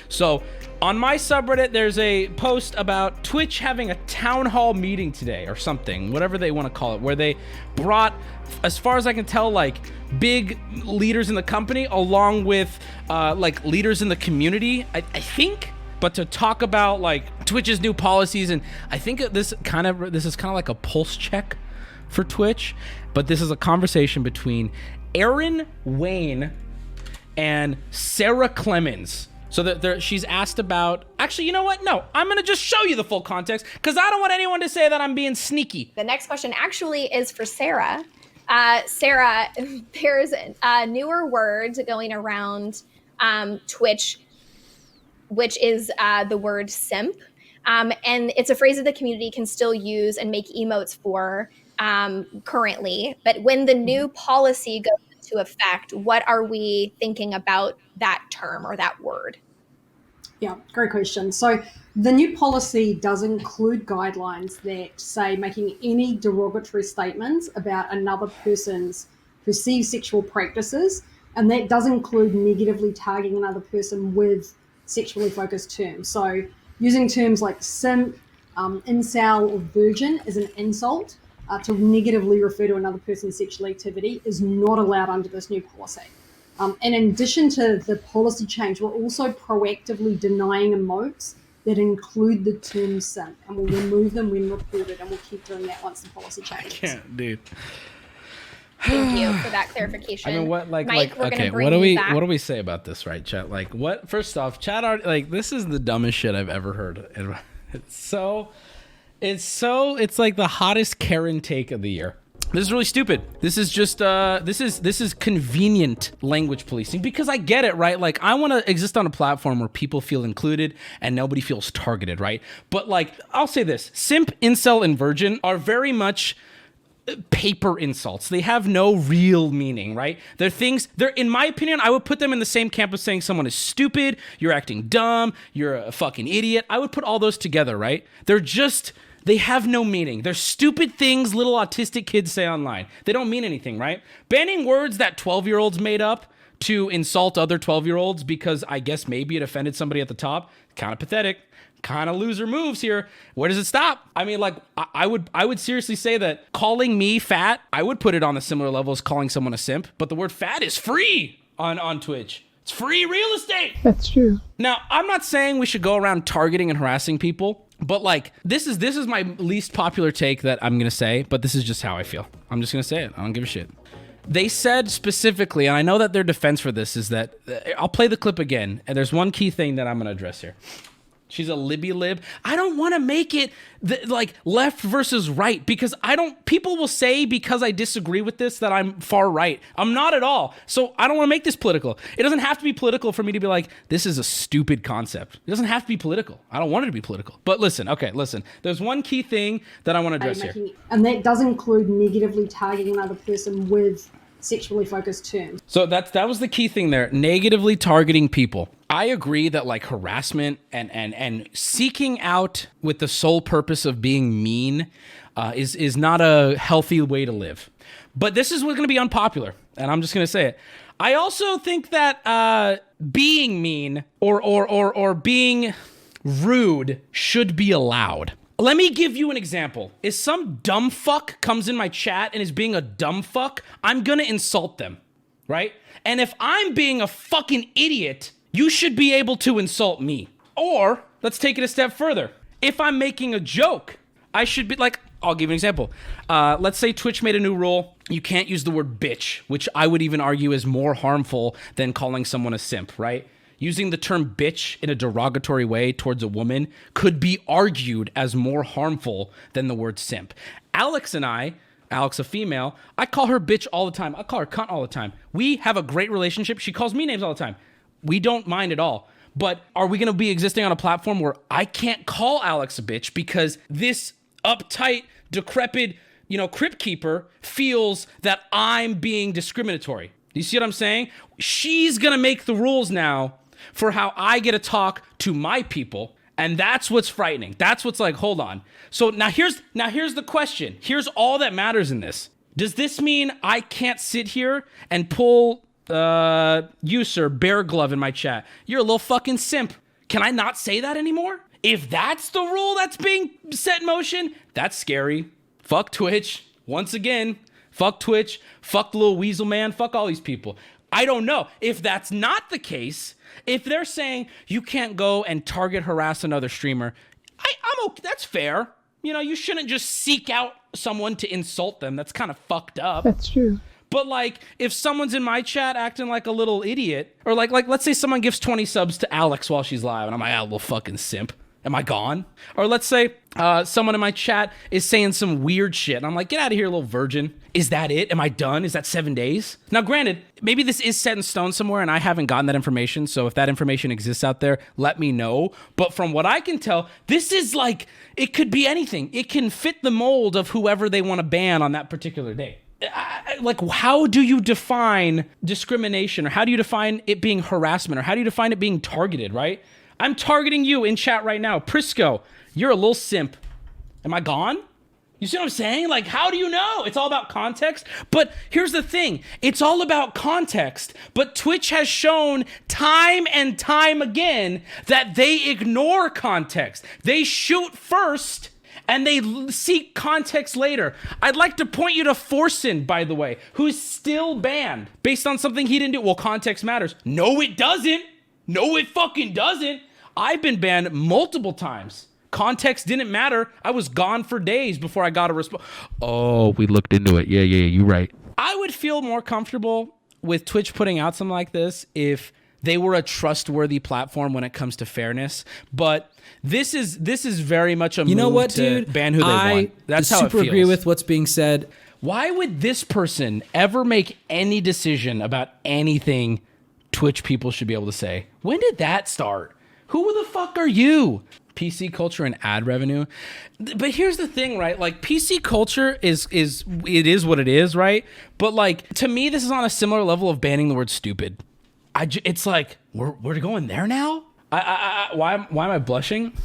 So on my subreddit, there's a post about Twitch having a town hall meeting today or something, whatever they want to call it, where they brought, as far as I can tell, like big leaders in the company along with like leaders in the community, I think, but to talk about like Twitch's new policies. And I think this is kind of like a pulse check for Twitch, but this is a conversation between Aaron Wayne and Sarah Clemens. So that she's asked about, actually, you know what? No, I'm going to just show you the full context because I don't want anyone to say that I'm being sneaky. The next question actually is for Sarah. Sarah, there's a newer word going around Twitch, which is the word simp. And it's a phrase that the community can still use and make emotes for currently. But when the new policy goes into effect, what are we thinking about that term or that word? Yeah, great question. So the new policy does include guidelines that say making any derogatory statements about another person's perceived sexual practices, and that does include negatively targeting another person with sexually focused terms. So using terms like simp, incel, or virgin as an insult to negatively refer to another person's sexual activity is not allowed under this new policy. And in addition to the policy change, we're also proactively denying emotes that include the term simp, and we'll remove them when reported, and we'll keep doing that once the policy changes. I can't, dude. Thank you for that clarification. I mean, what, Mike, we're okay, gonna bring you back. what do we say about this, right, chat? Like, what? First off, chat art, like, this is the dumbest shit I've ever heard. It's like the hottest Karen take of the year. This is really stupid. This is just this is convenient language policing, because I get it, right? Like, I want to exist on a platform where people feel included and nobody feels targeted, right? But like, I'll say this: simp, incel, and virgin are very much paper insults. They have no real meaning, right? They're, in my opinion, I would put them in the same camp as saying someone is stupid, you're acting dumb, you're a fucking idiot. I would put all those together, right? They have no meaning. They're stupid things little autistic kids say online. They don't mean anything, right? Banning words that 12-year-olds made up to insult other 12-year-olds because I guess maybe it offended somebody at the top, kind of pathetic, kind of loser moves here. Where does it stop? I mean, like, I would seriously say that calling me fat, I would put it on a similar level as calling someone a simp, but the word fat is free on Twitch. It's free real estate. That's true. Now, I'm not saying we should go around targeting and harassing people, but like, this is my least popular take that I'm going to say, but this is just how I feel. I'm just going to say it. I don't give a shit. They said specifically, and I know that their defense for this is that, I'll play the clip again, and there's one key thing that I'm going to address here. She's a libby lib. I don't want to make it like left versus right, because people will say because I disagree with this that I'm far right. I'm not at all. So I don't want to make this political. It doesn't have to be political for me to be like, this is a stupid concept. It doesn't have to be political. I don't want it to be political. But listen. There's one key thing that I want to address here. And that does include negatively targeting another person with sexually focused terms. So that was the key thing there. Negatively targeting people. I agree that like harassment and seeking out with the sole purpose of being mean is not a healthy way to live. But this is what's going to be unpopular, and I'm just going to say it. I also think that being mean or being rude should be allowed. Let me give you an example. If some dumb fuck comes in my chat and is being a dumb fuck, I'm gonna insult them, right? And if I'm being a fucking idiot, you should be able to insult me. Or, let's take it a step further. If I'm making a joke, I should be like, I'll give you an example. Let's say Twitch made a new rule. You can't use the word bitch, which I would even argue is more harmful than calling someone a simp, right? Using the term bitch in a derogatory way towards a woman could be argued as more harmful than the word simp. Alex, a female, I call her bitch all the time. I call her cunt all the time. We have a great relationship. She calls me names all the time. We don't mind at all. But are we going to be existing on a platform where I can't call Alex a bitch because this uptight, decrepit, crypt keeper feels that I'm being discriminatory? Do you see what I'm saying? She's going to make the rules now for how I get to talk to my people, and that's what's frightening. That's what's like, hold on. So now here's the question. Here's all that matters in this. Does this mean I can't sit here and pull You, sir, Bear Glove in my chat. You're a little fucking simp. Can I not say that anymore? If that's the rule that's being set in motion, that's scary. Fuck Twitch. Once again, fuck Twitch. Fuck the little weasel man. Fuck all these people. I don't know. If that's not the case, if they're saying you can't go and target harass another streamer, I'm okay. That's fair. You know, you shouldn't just seek out someone to insult them. That's kind of fucked up. That's true. But like, if someone's in my chat acting like a little idiot, or like let's say someone gives 20 subs to Alex while she's live, and I'm like, ah, little fucking simp. Am I gone? Or let's say someone in my chat is saying some weird shit, and I'm like, get out of here, little virgin. Is that it? Am I done? Is that 7 days? Now, granted, maybe this is set in stone somewhere, and I haven't gotten that information, so if that information exists out there, let me know. But from what I can tell, this is like, it could be anything. It can fit the mold of whoever they want to ban on that particular day. Like, how do you define discrimination, or how do you define it being harassment, or how do you define it being targeted, right? I'm targeting you in chat right now. Prisco, you're a little simp. Am I gone? You see what I'm saying? Like, how do you know? It's all about context. But here's the thing. It's all about context. But Twitch has shown time and time again that they ignore context. They shoot first and they seek context later. I'd like to point you to Forsen, by the way, who's still banned based on something he didn't do. Well, context matters. No, it doesn't. No, it fucking doesn't. I've been banned multiple times. Context didn't matter. I was gone for days before I got a response. Oh, we looked into it. Yeah, you're right. I would feel more comfortable with Twitch putting out something like this if they were a trustworthy platform when it comes to fairness. But this is very much a move to ban who they want. That's how it feels. I super agree with what's being said. Why would this person ever make any decision about anything Twitch people should be able to say? When did that start? Who the fuck are you? PC culture and ad revenue. But here's the thing, right? Like, PC culture is what it is, right? But like, to me, this is on a similar level of banning the word stupid. It's like, we're going there now? Why am I blushing?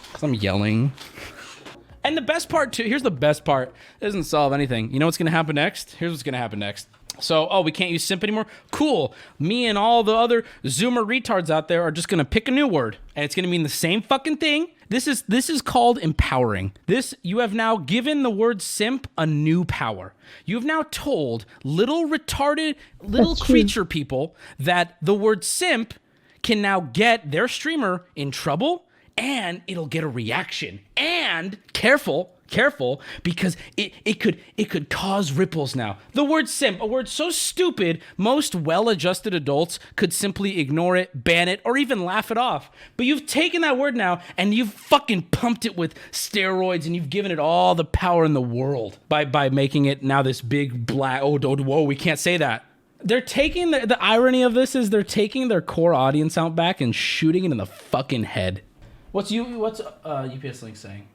Because I'm yelling. And the best part too, here's the best part. It doesn't solve anything. You know what's gonna happen next? Here's what's gonna happen next. So, we can't use simp anymore? Cool. Me and all the other Zoomer retards out there are just going to pick a new word, and it's going to mean the same fucking thing. This is called empowering. You have now given the word simp a new power. You have now told little retarded, little creature people that the word simp can now get their streamer in trouble, and it'll get a reaction. And careful, because it could cause ripples now. The word simp, a word so stupid, most well-adjusted adults could simply ignore it, ban it, or even laugh it off. But you've taken that word now and you've fucking pumped it with steroids, and you've given it all the power in the world by making it now this big black, whoa, we can't say that. They're taking the irony of this is they're taking their core audience out back and shooting it in the fucking head. What's UPS Link saying?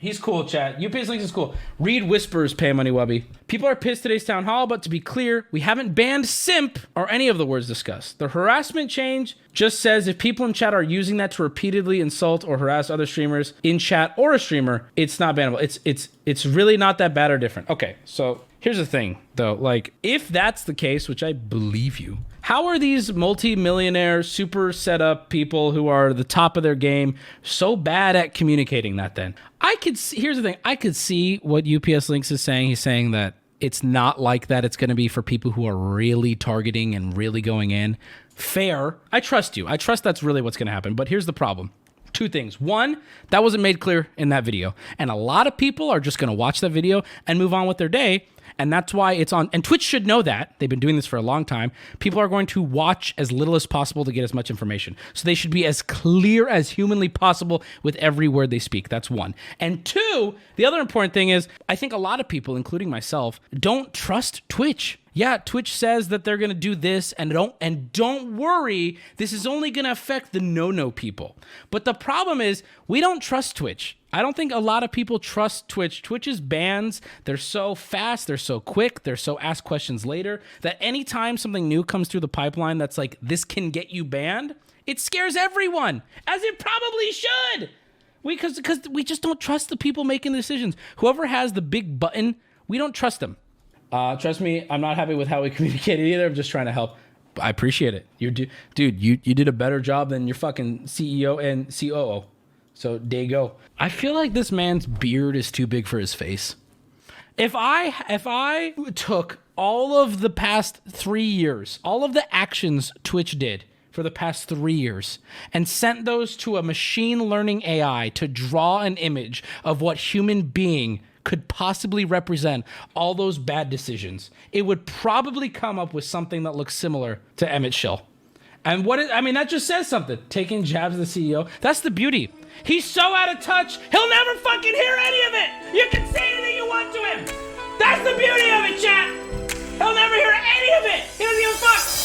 He's cool, chat. UPS Links is cool. Read whispers, Paymoneywubby. People are pissed today's town hall, but to be clear, we haven't banned simp or any of the words discussed. The harassment change just says if people in chat are using that to repeatedly insult or harass other streamers in chat or a streamer, it's not bannable. It's really not that bad or different. Okay, so here's the thing, though. Like, if that's the case, which I believe you, how are these multi-millionaire, super set-up people who are the top of their game so bad at communicating that then? Here's the thing. I could see what UPS Links is saying. He's saying that it's not like that. It's going to be for people who are really targeting and really going in. Fair. I trust you. I trust that's really what's going to happen. But here's the problem. Two things. One, that wasn't made clear in that video. And a lot of people are just going to watch that video and move on with their day. And that's why it's on. And Twitch should know that. They've been doing this for a long time. People are going to watch as little as possible to get as much information. So they should be as clear as humanly possible with every word they speak. That's one. And two, the other important thing is, I think a lot of people, including myself, don't trust Twitch. Yeah, Twitch says that they're going to do this, and don't worry, this is only going to affect the no people. But the problem is, we don't trust Twitch. I don't think a lot of people trust Twitch. Twitch's bans, they're so fast, they're so quick, they're so ask questions later, that anytime something new comes through the pipeline that's like, this can get you banned, it scares everyone, as it probably should. Because we just don't trust the people making the decisions. Whoever has the big button, we don't trust them. Trust me, I'm not happy with how we communicated either. I'm just trying to help. I appreciate it. Dude, you did a better job than your fucking CEO and COO. So there you go. I feel like this man's beard is too big for his face. If I took all of the past 3 years, all of the actions Twitch did for the past 3 years, and sent those to a machine learning AI to draw an image of what human being could possibly represent all those bad decisions, it would probably come up with something that looks similar to Emmett Till. And that just says something. Taking jabs at the CEO. That's the beauty. He's so out of touch, he'll never fucking hear any of it. You can say anything you want to him. That's the beauty of it, chat. He'll never hear any of it. He doesn't give a fuck.